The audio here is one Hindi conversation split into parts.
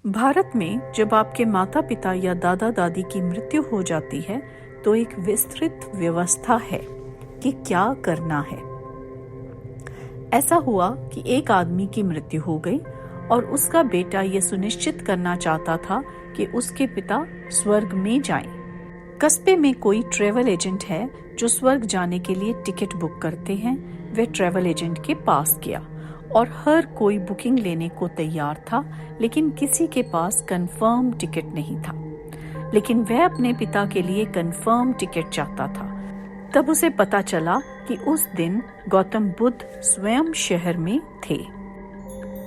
भारत में जब आपके माता पिता या दादा दादी की मृत्यु हो जाती है तो एक विस्तृत व्यवस्था है कि क्या करना है। ऐसा हुआ कि एक आदमी की मृत्यु हो गई और उसका बेटा ये सुनिश्चित करना चाहता था कि उसके पिता स्वर्ग में जाएं। कस्बे में कोई ट्रैवल एजेंट है जो स्वर्ग जाने के लिए टिकट बुक करते हैं। वह ट्रैवल एजेंट के पास गया और हर कोई बुकिंग लेने को तैयार था, लेकिन किसी के पास कंफर्म टिकट नहीं था। लेकिन वह अपने पिता के लिए कंफर्म टिकट चाहता था। तब उसे पता चला कि उस दिन गौतम बुद्ध स्वयं शहर में थे।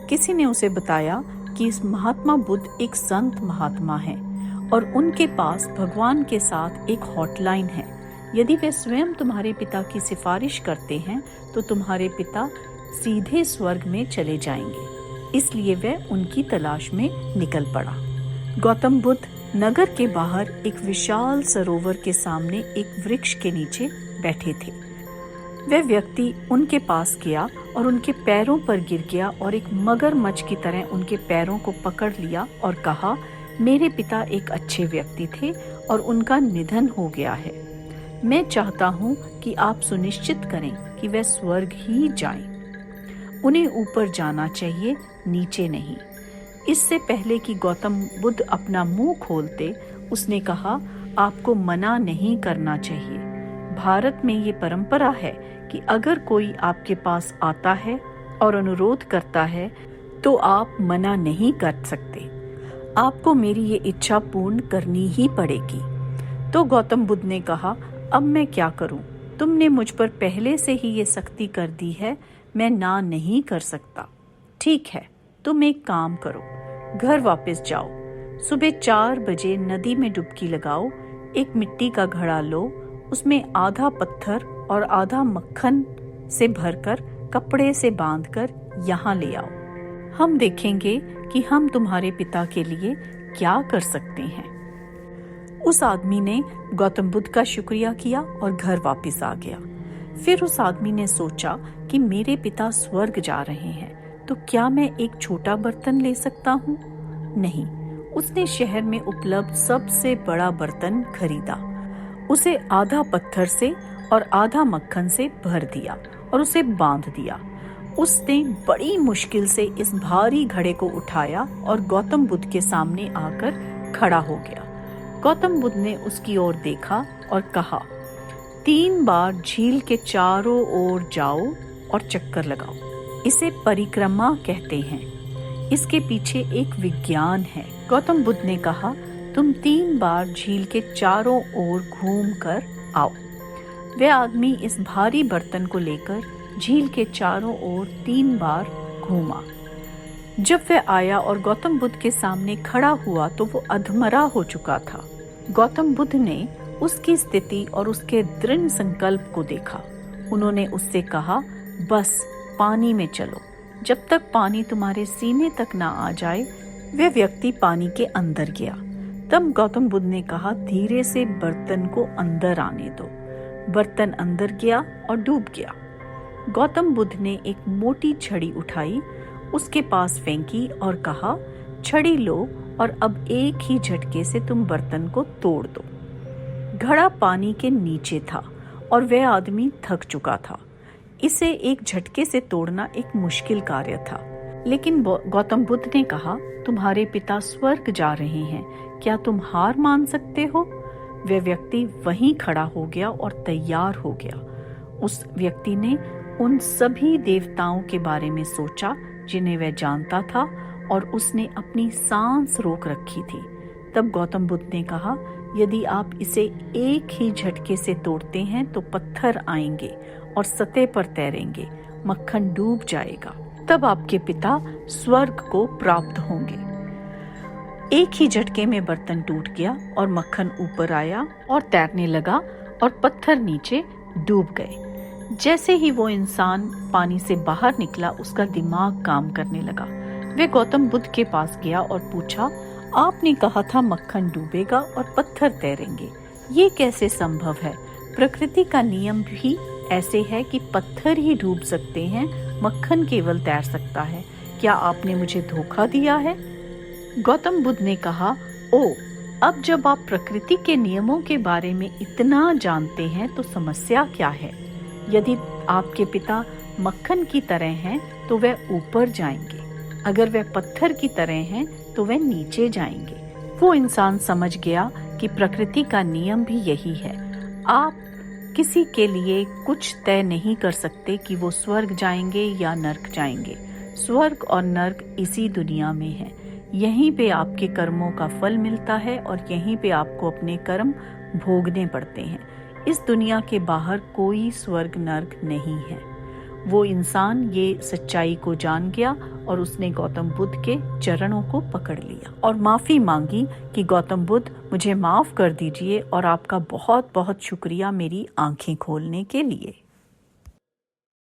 किसी ने उसे बताया कि इस महात्मा बुद्ध एक संत महात्मा हैं और उनके पास भगवान के साथ एक हॉटलाइन है। यदि वे स्वयं तुम्हारे पिता की सिफारिश करते हैं तो तुम्हारे पिता सीधे स्वर्ग में चले जाएंगे। इसलिए वह उनकी तलाश में निकल पड़ा। गौतम बुद्ध नगर के बाहर एक विशाल सरोवर के सामने एक वृक्ष के नीचे बैठे थे। वह व्यक्ति उनके पास गया और उनके पैरों पर गिर गया और एक मगरमच्छ की तरह उनके पैरों को पकड़ लिया और कहा, मेरे पिता एक अच्छे व्यक्ति थे और उनका निधन हो गया है। मैं चाहता हूँ कि आप सुनिश्चित करें कि वह स्वर्ग ही जाएं। उन्हें ऊपर जाना चाहिए, नीचे नहीं। इससे पहले कि गौतम बुद्ध अपना मुंह खोलते, उसने कहा, आपको मना नहीं करना चाहिए। भारत में ये परंपरा है कि अगर कोई आपके पास आता है और अनुरोध करता है तो आप मना नहीं कर सकते। आपको मेरी ये इच्छा पूर्ण करनी ही पड़ेगी। तो गौतम बुद्ध ने कहा, अब मैं क्या करूं? तुमने मुझ पर पहले से ही ये सख्ती कर दी है, मैं ना नहीं कर सकता। ठीक है, तुम एक काम करो, घर वापस जाओ। सुबह 4 बजे नदी में डुबकी लगाओ। एक मिट्टी का घड़ा लो, उसमें आधा पत्थर और आधा मक्खन से भरकर कपड़े से बांधकर यहाँ ले आओ। हम देखेंगे कि हम तुम्हारे पिता के लिए क्या कर सकते हैं। उस आदमी ने गौतम बुद्ध का शुक्रिया किया और घर वापस आ गया। फिर उस आदमी ने सोचा कि मेरे पिता स्वर्ग जा रहे हैं, तो क्या मैं एक छोटा बर्तन ले सकता हूँ? नहीं, उसने शहर में उपलब्ध सबसे बड़ा बर्तन खरीदा। उसे आधा पत्थर से और आधा मक्खन से भर दिया और उसे बांध दिया। उसने बड़ी मुश्किल से इस भारी घड़े को उठाया और गौतम बुद्ध के सामने आकर खड़ा हो गया। गौतम बुद्ध ने उसकी ओर देखा और कहा, 3 बार झील के चारों ओर जाओ और चक्कर लगाओ। इसे परिक्रमा कहते हैं। इसके पीछे एक विज्ञान है। गौतम बुद्ध ने कहा, तुम 3 बार झील के चारों ओर घूम कर आओ। वह आदमी इस भारी बर्तन को लेकर झील के चारों ओर 3 बार घूमा। जब वह आया और गौतम बुद्ध के सामने खड़ा हुआ तो वो अधमरा हो चुका था। गौतम बुद्ध ने उसकी स्थिति और उसके दृढ़ संकल्प को देखा। उन्होंने उससे कहा, बस पानी में चलो, जब तक पानी तुम्हारे सीने तक ना आ जाए। वह व्यक्ति पानी के अंदर गया। तब गौतम बुद्ध ने कहा, धीरे से बर्तन को अंदर आने दो। बर्तन अंदर गया और डूब गया। गौतम बुद्ध ने एक मोटी छड़ी उठाई, उसके पास फेंकी और कहा, छड़ी लो और अब एक ही झटके से तुम बर्तन को तोड़ दो। घड़ा पानी के नीचे था और वह आदमी थक चुका था। इसे एक झटके से तोड़ना एक मुश्किल कार्य था। लेकिन गौतम बुद्ध ने कहा, तुम्हारे पिता स्वर्ग जा रहे हैं, क्या तुम हार मान सकते हो? वह व्यक्ति वहीं खड़ा हो गया और तैयार हो गया। उस व्यक्ति ने उन सभी देवताओं के बारे में सोचा जिन्हें वह जानता था और उसने अपनी सांस रोक रखी थी। तब गौतम बुद्ध ने कहा, यदि आप इसे एक ही झटके से तोड़ते हैं तो पत्थर आएंगे और सतह पर तैरेंगे, मक्खन डूब जाएगा, तब आपके पिता स्वर्ग को प्राप्त होंगे। एक ही झटके में बर्तन टूट गया और मक्खन ऊपर आया और तैरने लगा और पत्थर नीचे डूब गए। जैसे ही वो इंसान पानी से बाहर निकला, उसका दिमाग काम करने लगा। वे गौतम बुद्ध के पास गया और पूछा, आपने कहा था मक्खन डूबेगा और पत्थर तैरेंगे, ये कैसे संभव है? प्रकृति का नियम भी ऐसे है कि पत्थर ही डूब सकते हैं, मक्खन केवल तैर सकता है। क्या आपने मुझे धोखा दिया है? गौतम बुद्ध ने कहा, ओ, अब जब आप प्रकृति के नियमों के बारे में इतना जानते हैं तो समस्या क्या है? यदि आपके पिता मक्खन की तरह हैं तो वह ऊपर जाएंगे, अगर वह पत्थर की तरह हैं तो वह नीचे जाएंगे। वो इंसान समझ गया कि प्रकृति का नियम भी यही है। आप किसी के लिए कुछ तय नहीं कर सकते कि वो स्वर्ग जाएंगे या नर्क जाएंगे। स्वर्ग और नर्क इसी दुनिया में है। यहीं पे आपके कर्मों का फल मिलता है और यहीं पे आपको अपने कर्म भोगने पड़ते हैं। इस दुनिया के बाहर कोई स्वर्ग नर्क नहीं है। वो इंसान ये सच्चाई को जान गया और उसने गौतम बुद्ध के चरणों को पकड़ लिया और माफी मांगी कि गौतम बुद्ध, मुझे माफ कर दीजिए और आपका बहुत बहुत शुक्रिया मेरी आंखें खोलने के लिए।